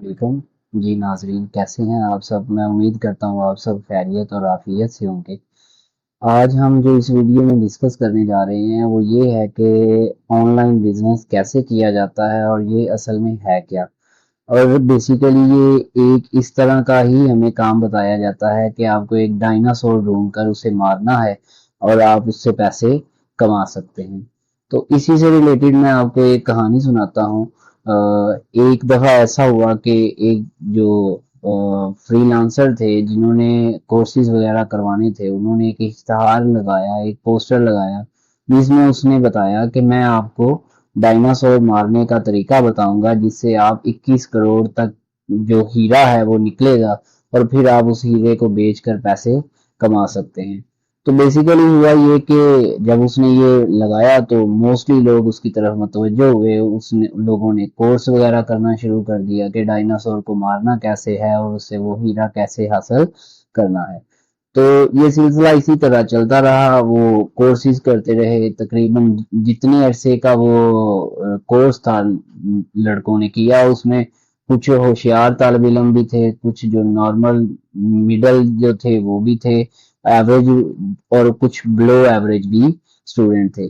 वालेकुम। जी नाजरीन, कैसे हैं आप सब। मैं उम्मीद करता हूँ आप सब खैरियत और आफियत से होंगे। आज हम जो इस वीडियो में डिस्कस करने जा रहे हैं वो ये है कि ऑनलाइन बिजनेस कैसे किया जाता है और ये असल में है क्या। और बेसिकली ये एक इस तरह का ही हमें काम बताया जाता है कि आपको एक डायनासोर ढूंढ कर उसे मारना है और आप उससे पैसे कमा सकते हैं। तो इसी से रिलेटेड मैं आपको एक कहानी सुनाता हूँ। एक दफ़ा ऐसा हुआ कि एक जो फ्रीलांसर थे जिन्होंने कोर्सेज वगैरह करवाने थे, उन्होंने एक इश्तहार लगाया, एक पोस्टर लगाया जिसमें उसने बताया कि मैं आपको डायनासोर मारने का तरीका बताऊंगा जिससे आप 21 करोड़ तक जो हीरा है वो निकलेगा और फिर आप उस हीरे को बेचकर पैसे कमा सकते हैं। तो बेसिकली हुआ ये कि जब उसने ये लगाया तो मोस्टली लोग उसकी तरफ मुतवज्जो हुए। उसने लोगों ने कोर्स वगैरह करना शुरू कर दिया कि डायनासोर को मारना कैसे है और उससे वो हीरा कैसे हासिल करना है। तो ये सिलसिला इसी तरह चलता रहा। वो कोर्सेज करते रहे, तकरीबन जितने अरसे का वो कोर्स था लड़कों ने किया, उसमें कुछ होशियार तालिब इल्म भी थे, कुछ जो नॉर्मल मिडल जो थे वो भी थे, एवरेज और कुछ बिलो एवरेज भी स्टूडेंट थे।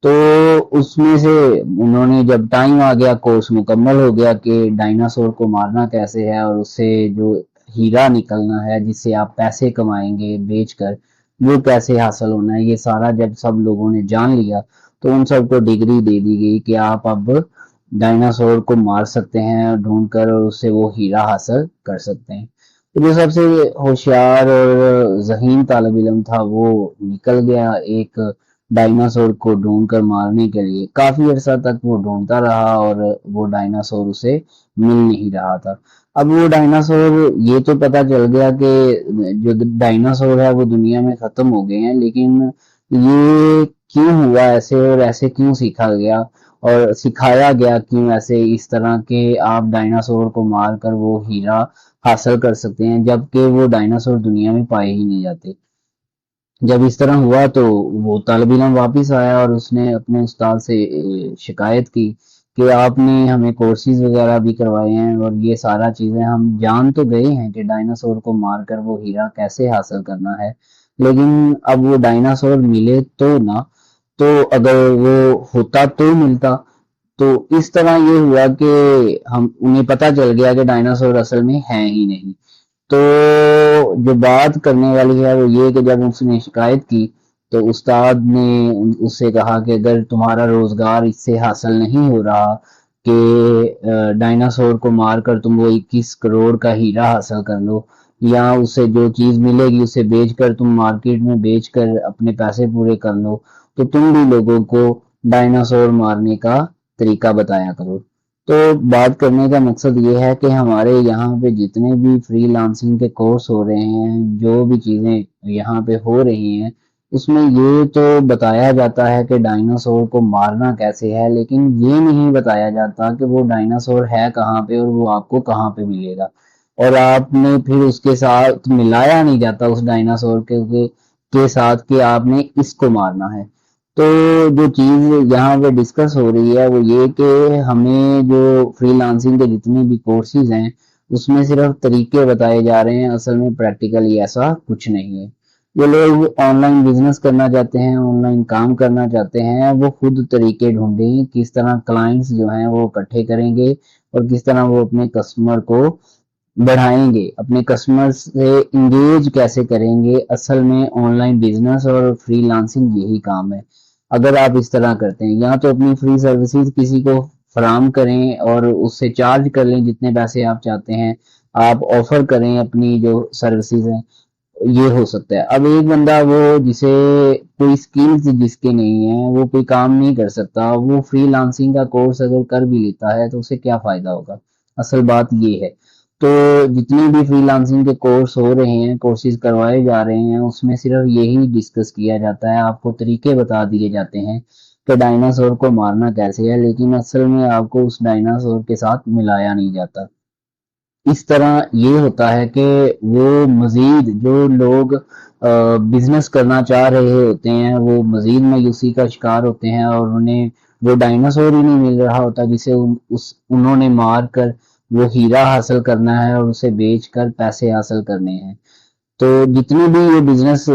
तो उसमें से उन्होंने जब टाइम आ गया, कोर्स मुकम्मल हो गया कि डायनासोर को मारना कैसे है और उससे जो हीरा निकलना है जिससे आप पैसे कमाएंगे बेचकर, वो कैसे हासिल होना है, ये सारा जब सब लोगों ने जान लिया तो उन सबको डिग्री दे दी गई कि आप अब डायनासोर को मार सकते हैं ढूंढ कर और उससे वो हीरा हासिल कर सकते हैं। तो जो सबसे होशियार और ज़हीन तालिब इल्म था वो निकल गया एक डायनासोर को ढूंढ कर मारने के लिए। काफी अरसा तक वो ढूंढता रहा और वो डायनासोर उसे मिल नहीं रहा था। अब वो डायनासोर, ये तो पता चल गया कि जो डायनासोर है वो दुनिया में खत्म हो गए हैं, लेकिन ये क्यों हुआ ऐसे और ऐसे क्यों सीखा गया और सिखाया गया क्यों ऐसे इस तरह के आप डायनासोर को मार कर वो हीरा हासिल कर सकते हैं जबकि वो डायनासोर दुनिया में पाए ही नहीं जाते। जब इस तरह हुआ तो वो तालिब इल्म वापस आया और उसने अपने उस्ताद से शिकायत की कि आपने हमें कोर्सेज वगैरह भी करवाए हैं और ये सारा चीज़ें हम जान तो गए हैं कि डायनासोर को मारकर वो हीरा कैसे हासिल करना है, लेकिन अब वो डायनासोर मिले तो ना, तो अगर वो होता तो मिलता। तो इस तरह ये हुआ कि हम उन्हें पता चल गया कि डायनासोर असल में है ही नहीं। तो जो बात करने वाली है वो ये कि जब उसने शिकायत की तो उस्ताद ने उससे कहा कि अगर तुम्हारा रोजगार इससे हासिल नहीं हो रहा कि डायनासोर को मारकर तुम वो 21 करोड़ का हीरा हासिल कर लो, या उससे जो चीज मिलेगी उसे बेचकर तुम मार्केट में बेचकर अपने पैसे पूरे कर लो, तो तुम भी लोगों को डायनासोर मारने का तरीका बताया करो। तो बात करने का मकसद ये है कि हमारे यहाँ पे जितने भी फ्रीलांसिंग के कोर्स हो रहे हैं, जो भी चीज़ें यहाँ पे हो रही हैं, उसमें ये तो बताया जाता है कि डायनासोर को मारना कैसे है, लेकिन ये नहीं बताया जाता कि वो डायनासोर है कहाँ पे और वो आपको कहाँ पे मिलेगा। और आपने फिर उसके साथ मिलाया नहीं जाता उस डायनासोर के साथ कि आपने इसको मारना है। तो जो चीज़ यहाँ पे डिस्कस हो रही है वो ये कि हमें जो फ्रीलांसिंग के जितने भी कोर्सेज हैं उसमें सिर्फ तरीके बताए जा रहे हैं, असल में प्रैक्टिकली ऐसा कुछ नहीं है। जो लोग ऑनलाइन बिजनेस करना चाहते हैं, ऑनलाइन काम करना चाहते हैं, वो खुद तरीके ढूंढें किस तरह क्लाइंट्स जो हैं वो इकट्ठे करेंगे और किस तरह वो अपने कस्टमर को बढ़ाएंगे, अपने कस्टमर से इंगेज कैसे करेंगे। असल में ऑनलाइन बिजनेस और फ्रीलांसिंग यही काम है। अगर आप इस तरह करते हैं, या तो अपनी फ्री सर्विसेज किसी को फराम करें और उससे चार्ज कर लें जितने पैसे आप चाहते हैं, आप ऑफर करें अपनी जो सर्विसेज हैं, ये हो सकता है। अब एक बंदा वो जिसे कोई स्किल्स जिसके नहीं है, वो कोई काम नहीं कर सकता, वो फ्रीलांसिंग का कोर्स अगर कर भी लेता है तो उसे क्या फायदा होगा। असल बात ये है। तो जितने भी फ्रीलांसिंग के कोर्स हो रहे हैं, कोर्सेज करवाए जा रहे हैं, उसमें सिर्फ यही डिस्कस किया जाता है, आपको तरीके बता दिए जाते हैं कि डायनासोर को मारना कैसे है, लेकिन असल में आपको उस डायनासोर के साथ मिलाया नहीं जाता। इस तरह ये होता है कि वो मजीद जो लोग बिजनेस करना चाह रहे होते हैं वो मजीद मायूसी का शिकार होते हैं और उन्हें वो डायनासोर ही नहीं मिल रहा होता जिसे उन्होंने मार कर وہ ہیرا حاصل کرنا ہے اور اسے بیچ کر پیسے حاصل کرنے ہیں۔ تو جتنے بھی یہ بزنس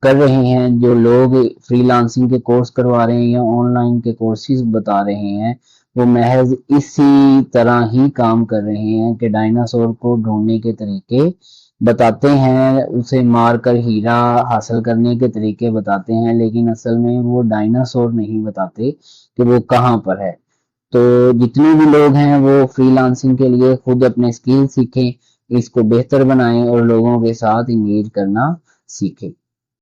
کر رہے ہیں، جو لوگ فری لانسنگ کے کورس کروا رہے ہیں یا آن لائن کے کورسز بتا رہے ہیں، وہ محض اسی طرح ہی کام کر رہے ہیں کہ ڈائناسور کو ڈھونڈنے کے طریقے بتاتے ہیں، اسے مار کر ہیرا حاصل کرنے کے طریقے بتاتے ہیں، لیکن اصل میں وہ ڈائناسور نہیں بتاتے کہ وہ کہاں پر ہے۔ تو جتنے بھی لوگ ہیں وہ فری لانسنگ کے لیے خود اپنے سکل سیکھیں، اس کو بہتر بنائیں اور لوگوں کے ساتھ انگیج کرنا سیکھیں۔